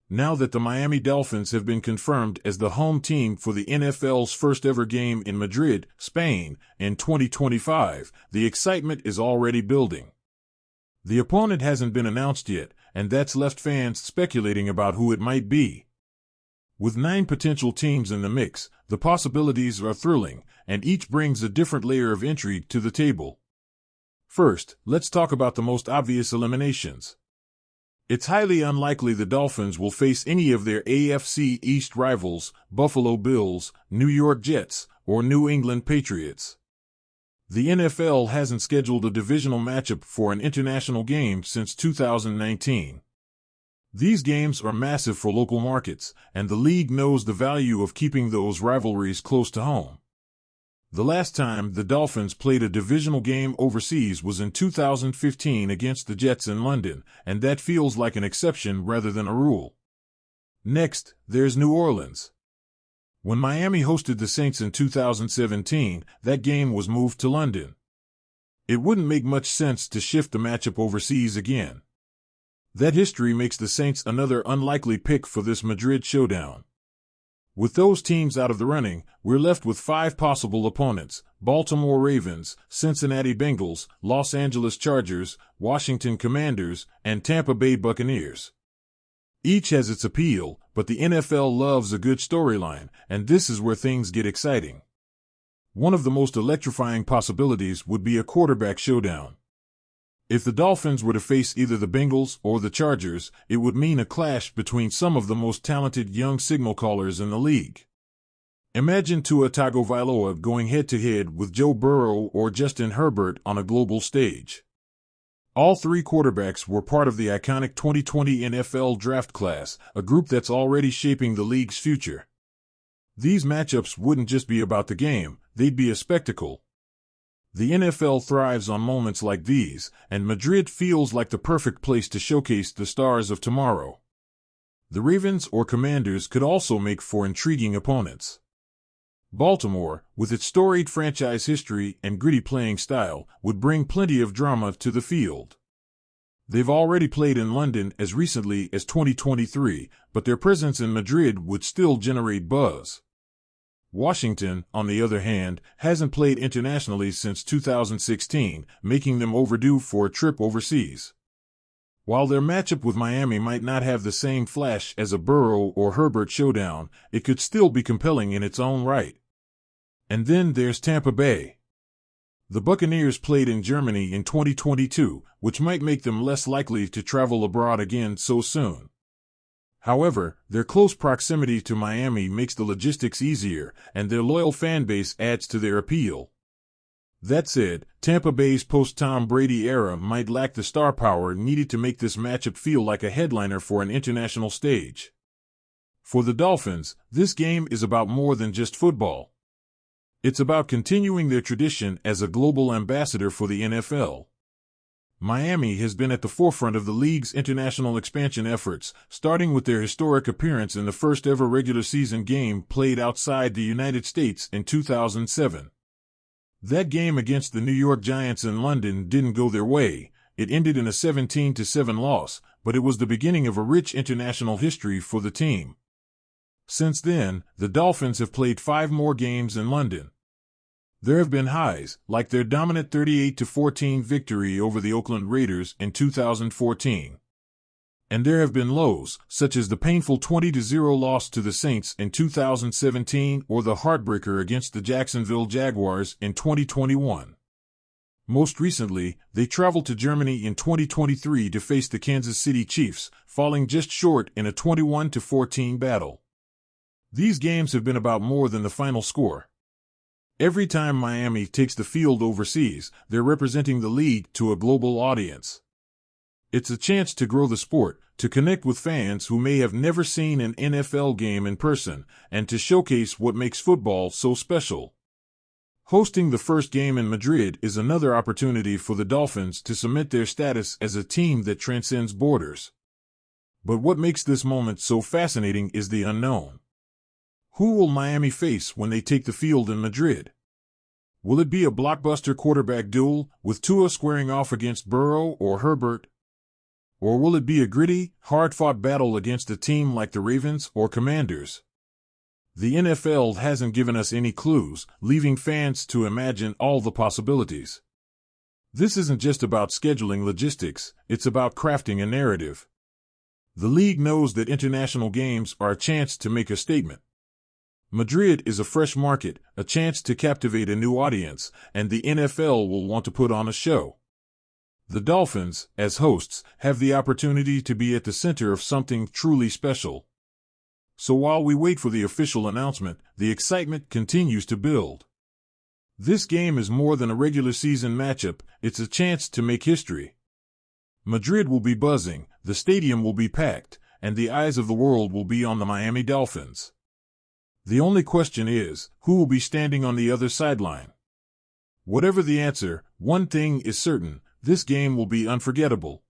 Now that the Miami Dolphins have been confirmed as the home team for the NFL's first ever game in Madrid, Spain, in 2025, the excitement is already building. The opponent hasn't been announced yet, and that's left fans speculating about who it might be. With 9 potential teams in the mix, the possibilities are thrilling, and each brings a different layer of intrigue to the table. First, let's talk about the most obvious eliminations. It's highly unlikely the Dolphins will face any of their AFC East rivals, Buffalo Bills, New York Jets, or New England Patriots. The NFL hasn't scheduled a divisional matchup for an international game since 2019. These games are massive for local markets, and the league knows the value of keeping those rivalries close to home. The last time the Dolphins played a divisional game overseas was in 2015 against the Jets in London, and that feels like an exception rather than a rule. Next, there's New Orleans. When Miami hosted the Saints in 2017, that game was moved to London. It wouldn't make much sense to shift the matchup overseas again. That history makes the Saints another unlikely pick for this Madrid showdown. With those teams out of the running, we're left with 5 possible opponents: Baltimore Ravens, Cincinnati Bengals, Los Angeles Chargers, Washington Commanders, and Tampa Bay Buccaneers. Each has its appeal, but the NFL loves a good storyline, and this is where things get exciting. One of the most electrifying possibilities would be a quarterback showdown. If the Dolphins were to face either the Bengals or the Chargers, it would mean a clash between some of the most talented young signal callers in the league. Imagine Tua Tagovailoa going head-to-head with Joe Burrow or Justin Herbert on a global stage. All 3 quarterbacks were part of the iconic 2020 NFL draft class, a group that's already shaping the league's future. These matchups wouldn't just be about the game, they'd be a spectacle. The NFL thrives on moments like these, and Madrid feels like the perfect place to showcase the stars of tomorrow. The Ravens or Commanders could also make for intriguing opponents. Baltimore, with its storied franchise history and gritty playing style, would bring plenty of drama to the field. They've already played in London as recently as 2023, but their presence in Madrid would still generate buzz. Washington, on the other hand, hasn't played internationally since 2016, making them overdue for a trip overseas. While their matchup with Miami might not have the same flash as a Burrow or Herbert showdown, it could still be compelling in its own right. And then there's Tampa Bay. The Buccaneers played in Germany in 2022, which might make them less likely to travel abroad again so soon. However, their close proximity to Miami makes the logistics easier, and their loyal fan base adds to their appeal. That said, Tampa Bay's post-Tom Brady era might lack the star power needed to make this matchup feel like a headliner for an international stage. For the Dolphins, this game is about more than just football. It's about continuing their tradition as a global ambassador for the NFL. Miami has been at the forefront of the league's international expansion efforts, starting with their historic appearance in the first-ever regular season game played outside the United States in 2007. That game against the New York Giants in London didn't go their way. It ended in a 17-7 loss, but it was the beginning of a rich international history for the team. Since then, the Dolphins have played 5 more games in London. There have been highs, like their dominant 38-14 victory over the Oakland Raiders in 2014. And there have been lows, such as the painful 20-0 loss to the Saints in 2017 or the heartbreaker against the Jacksonville Jaguars in 2021. Most recently, they traveled to Germany in 2023 to face the Kansas City Chiefs, falling just short in a 21-14 battle. These games have been about more than the final score. Every time Miami takes the field overseas, they're representing the league to a global audience. It's a chance to grow the sport, to connect with fans who may have never seen an NFL game in person, and to showcase what makes football so special. Hosting the first game in Madrid is another opportunity for the Dolphins to cement their status as a team that transcends borders. But what makes this moment so fascinating is the unknown. Who will Miami face when they take the field in Madrid? Will it be a blockbuster quarterback duel, with Tua squaring off against Burrow or Herbert? Or will it be a gritty, hard-fought battle against a team like the Ravens or Commanders? The NFL hasn't given us any clues, leaving fans to imagine all the possibilities. This isn't just about scheduling logistics, it's about crafting a narrative. The league knows that international games are a chance to make a statement. Madrid is a fresh market, a chance to captivate a new audience, and the NFL will want to put on a show. The Dolphins, as hosts, have the opportunity to be at the center of something truly special. So while we wait for the official announcement, the excitement continues to build. This game is more than a regular season matchup, it's a chance to make history. Madrid will be buzzing, the stadium will be packed, and the eyes of the world will be on the Miami Dolphins. The only question is, who will be standing on the other sideline? Whatever the answer, one thing is certain, this game will be unforgettable.